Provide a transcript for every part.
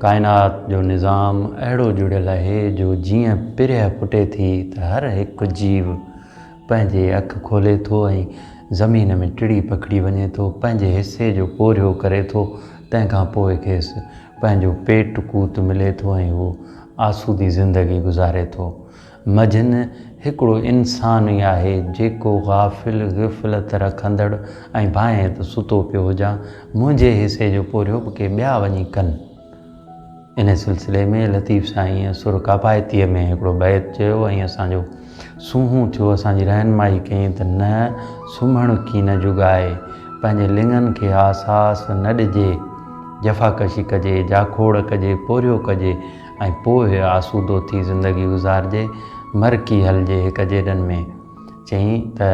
काइनात जो निज़ाम अहिड़ो जुड़ियल आहे जो जीअं पिरह पुटे थी त हर हिकु जीव पंहिंजे अखि खोले थो ऐं ज़मीन में टिड़ी पखड़ी वञे थो, पंहिंजे हिसे जो पोरियो करे थो, तंहिंखां पोइ खेसि पंहिंजो पेट कूत मिले थो ऐं उहो आसूदी ज़िंदगी गुज़ारे थो। मजन हिकिड़ो इंसान ई आहे जेको गाफ़िल ग़फ़लत रखंदड़ ऐं भाएं त सुतो पियो हुजां, मुंहिंजे हिसे जो पोरियो बि के ॿिया वञी कनि। इन सिलसिले में लतीफ़ साईं सुर काफ़ायतीअ में हिकिड़ो बैत चयो ऐं असांजो सूंहूं थियो, असांजी रहनुमाई कई त न सुम्हण की न जुगाए, पंहिंजे लिङनि खे आसास न ॾिजे, जफ़ाकशी कजे, जाखोड़ कजे, पोरियो कजे ऐं पोइ आसूदो थी ज़िंदगी गुज़ारिजे, मरकी हलिजे हिक जेॾनि में। चई त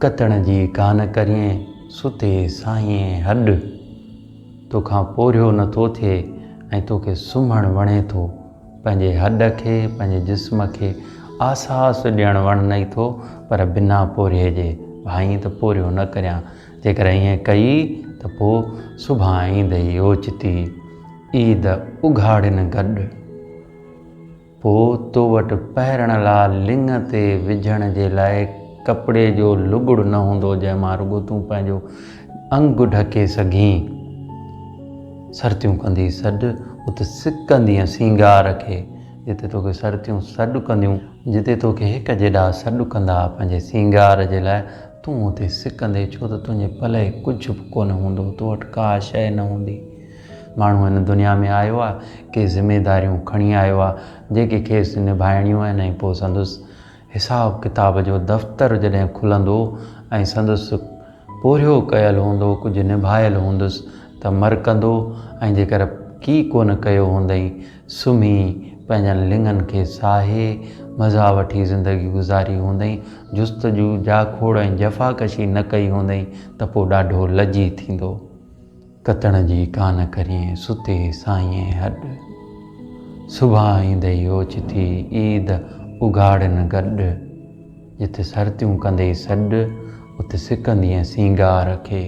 कतण जी कान करिए सुते साईं हॾ, तोखां पोरियो नथो थिए ऐं तोखे सुम्हणु वणे थो, पंहिंजे हॾ खे पंहिंजे जिस्म खे आसास ॾियणु वणे थो, पर बिना पोरिये जे। भाई त पोरियो न करियां, जेकर ईअं कई त पोइ सुभाणे ईंदई ओचिती ईद उघाड़िन गॾु, पोइ तो वटि पहिरण लाइ लिङ ते विझण जे लाइ कपिड़े जो लुगड़ु न हूंदो जंहिंमां रुॻो तूं पंहिंजो अंग ढके सघीं। सर्तियूं कंदी सॾु उते सिकंदीअ सींगार खे, जिते तोखे सर्तियूं सॾु कंदियूं, जिते तोखे हिक जेॾा सॾु कंदा पंहिंजे सींगार जे लाइ, तूं उते सिकंदे, छो त तुंहिंजे पले कुझु बि कोन हूंदो, तो वटि का शइ न हूंदी। माण्हू हिन दुनिया में आयो आहे के ज़िमेदारियूं खणी आयो आहे जेके खेसि निभाइणियूं आहिनि, ऐं पोइ संदसि हिसाब किताब जो दफ़्तर जॾहिं खुलंदो ऐं संदसि पोरियो कयल हूंदो, कुझु निभायल हूंदुसि त मरकंदो, ऐं जेकर की कोन कयो हूंदई सुम्ही पंहिंजनि लिङनि खे साहे मज़ा वठी ज़िंदगी गुज़ारी हूंदई, जुस्तजू जाखोड़ ऐं जफ़ाकशी न कई हूंदई त पोइ ॾाढो लजी थींदो। कतण जी कान करिए सुते साईं हॾ, सुभाणे ईंदई ओचिती ईद उघाड़िन गॾु, जिते सर्तियूं कंदे सॾु उते सिकंदीअ सींगार खे।